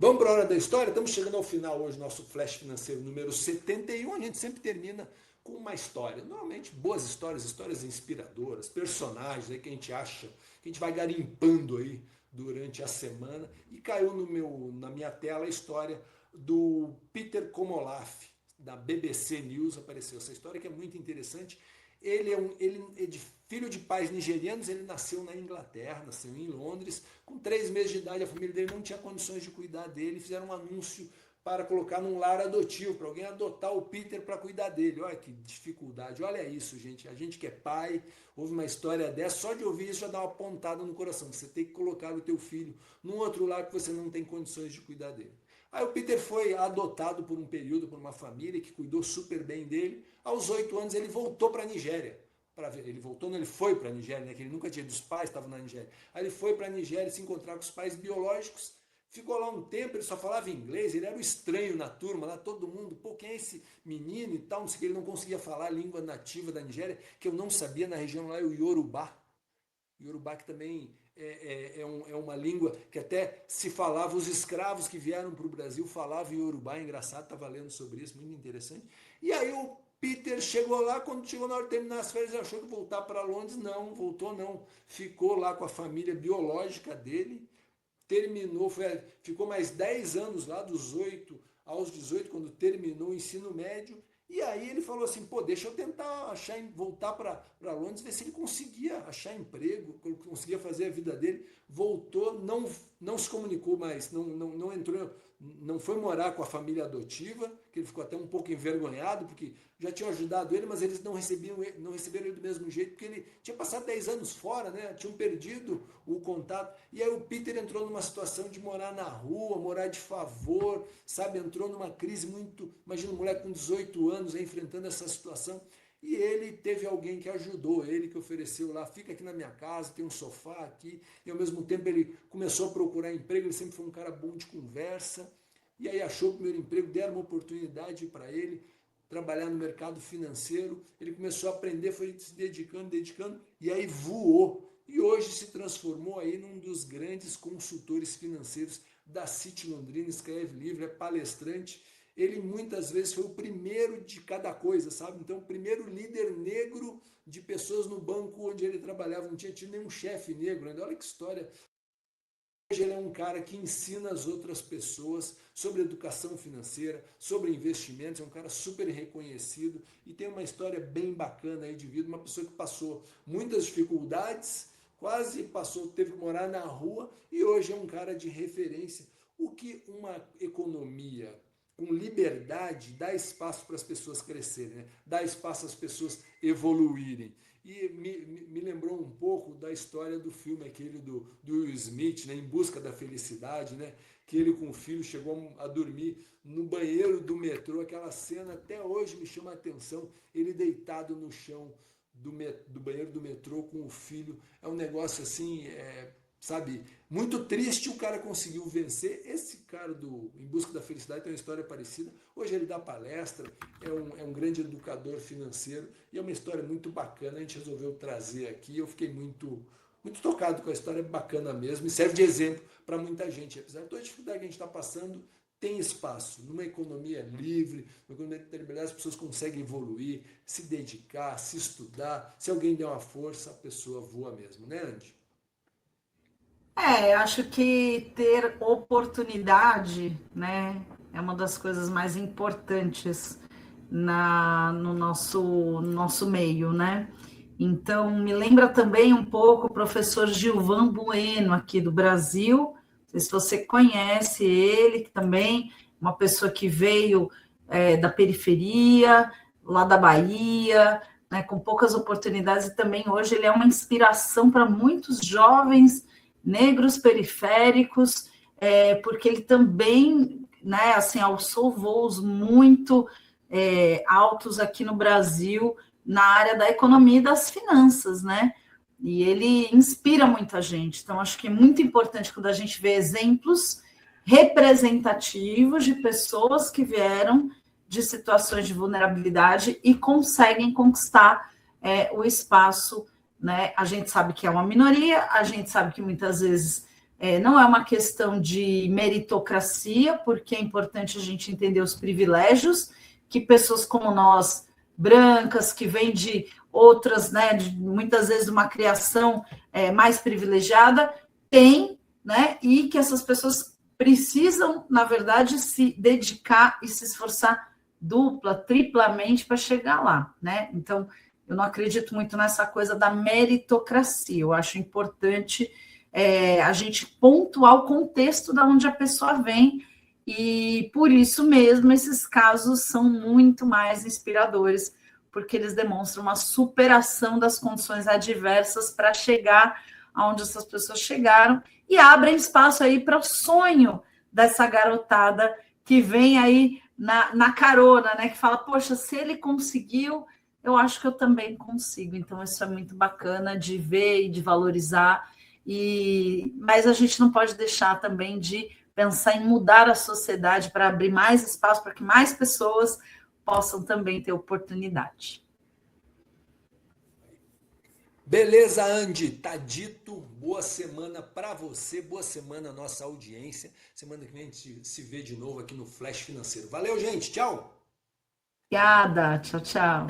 Vamos para a hora da história? Estamos chegando ao final hoje, nosso Flash Financeiro número 71. A gente sempre termina com uma história. Normalmente boas histórias, histórias inspiradoras, personagens aí que a gente acha, que a gente vai garimpando aí durante a semana. E caiu na minha tela a história do Peter Komolaf, da BBC News. Apareceu essa história que é muito interessante. Ele é de filho de pais nigerianos, ele nasceu na Inglaterra, nasceu em Londres. Com 3 meses de idade, a família dele não tinha condições de cuidar dele. Fizeram um anúncio para colocar num lar adotivo, para alguém adotar o Peter para cuidar dele. Olha que dificuldade, olha isso, gente. A gente que é pai, ouve uma história dessa, só de ouvir isso já dá uma pontada no coração. Você tem que colocar o teu filho num outro lar que você não tem condições de cuidar dele. Aí o Peter foi adotado por um período, por uma família que cuidou super bem dele. Aos 8 anos ele voltou para a Nigéria. Ele foi para a Nigéria, né? Que ele nunca tinha dos pais, estava na Nigéria. Aí ele foi para a Nigéria se encontrar com os pais biológicos. Ficou lá um tempo, ele só falava inglês, ele era o estranho na turma, lá todo mundo, pô, quem é esse menino e tal, não sei o que, ele não conseguia falar a língua nativa da Nigéria, que eu não sabia, na região lá é o Yorubá. Yorubá que também é uma língua que até se falava, os escravos que vieram para o Brasil falavam Yorubá, engraçado, estava lendo sobre isso, muito interessante. E aí o Peter chegou lá, quando chegou na hora de terminar as férias, ele achou que voltar para Londres, não, voltou não, ficou lá com a família biológica dele, ficou mais 10 anos lá, dos 8 aos 18, quando terminou o ensino médio. E aí ele falou assim, pô, deixa eu tentar voltar para Londres, ver se ele conseguia achar emprego, conseguia fazer a vida dele. Voltou, não se comunicou mais, não entrou, não foi morar com a família adotiva, que ele ficou até um pouco envergonhado, porque já tinham ajudado ele, mas eles não receberam ele do mesmo jeito, porque ele tinha passado 10 anos fora, né? Tinham perdido o contato. E aí o Peter entrou numa situação de morar na rua, morar de favor, sabe? Entrou numa crise muito... Imagina um moleque com 18 anos enfrentando essa situação. E ele teve alguém que ajudou ele, que ofereceu lá, fica aqui na minha casa, tem um sofá aqui. E ao mesmo tempo ele começou a procurar emprego, ele sempre foi um cara bom de conversa. E aí achou o primeiro emprego, deram uma oportunidade para ele trabalhar no mercado financeiro. Ele começou a aprender, foi se dedicando, e aí voou. E hoje se transformou aí num dos grandes consultores financeiros da City Londrina, escreve livro, é palestrante. Ele muitas vezes foi o primeiro de cada coisa, sabe? Então, o primeiro líder negro de pessoas no banco onde ele trabalhava, não tinha tido nenhum chefe negro ainda. Olha que história. Hoje ele é um cara que ensina as outras pessoas sobre educação financeira, sobre investimentos, é um cara super reconhecido e tem uma história bem bacana aí de vida, uma pessoa que passou muitas dificuldades, teve que morar na rua e hoje é um cara de referência. O que uma economia com liberdade dá espaço para as pessoas crescerem, né? Dá espaço às pessoas evoluírem. E me lembrou um pouco da história do filme aquele do Will Smith, né, Em Busca da Felicidade, né, que ele com o filho chegou a dormir no banheiro do metrô. Aquela cena até hoje me chama a atenção, ele deitado no chão do banheiro do metrô com o filho. É um negócio assim, sabe, muito triste. O cara conseguiu vencer. Esse cara do Em Busca da Felicidade tem uma história parecida. Hoje ele dá palestra, é um grande educador financeiro e é uma história muito bacana. A gente resolveu trazer aqui. Eu fiquei muito tocado com a história, bacana mesmo, e serve de exemplo para muita gente. Apesar de toda a dificuldade que a gente está passando, tem espaço. Numa economia livre, numa economia determinada, as pessoas conseguem evoluir, se dedicar, se estudar. Se alguém der uma força, a pessoa voa mesmo, né, Andy? Acho que ter oportunidade, né, é uma das coisas mais importantes no nosso meio, né? Então, me lembra também um pouco o professor Gilvan Bueno, aqui do Brasil. Não sei se você conhece ele, que também é uma pessoa que veio da periferia, lá da Bahia, né, com poucas oportunidades, e também hoje ele é uma inspiração para muitos jovens negros periféricos, porque ele também, né, assim, alçou voos muito altos aqui no Brasil, na área da economia e das finanças, né? E ele inspira muita gente. Então, acho que é muito importante quando a gente vê exemplos representativos de pessoas que vieram de situações de vulnerabilidade e conseguem conquistar o espaço, né? A gente sabe que é uma minoria, a gente sabe que muitas vezes Não é uma questão de meritocracia, porque é importante a gente entender os privilégios que pessoas como nós, brancas, que vêm de outras, né, muitas vezes uma criação mais privilegiada, têm, né, e que essas pessoas precisam, na verdade, se dedicar e se esforçar dupla, triplamente para chegar lá, né? Então, eu não acredito muito nessa coisa da meritocracia. Eu acho importante a gente pontuar o contexto de onde a pessoa vem, e por isso mesmo esses casos são muito mais inspiradores, porque eles demonstram uma superação das condições adversas para chegar aonde essas pessoas chegaram e abrem espaço aí para o sonho dessa garotada que vem aí na carona, né? Que fala, poxa, se ele conseguiu, eu acho que eu também consigo. Então, isso é muito bacana de ver e de valorizar. Mas a gente não pode deixar também de pensar em mudar a sociedade para abrir mais espaço para que mais pessoas possam também ter oportunidade. Beleza, Andy, tá dito. Boa semana para você, boa semana nossa audiência. Semana que vem a gente se vê de novo aqui no Flash Financeiro. Valeu, gente, tchau. Obrigada, tchau, tchau.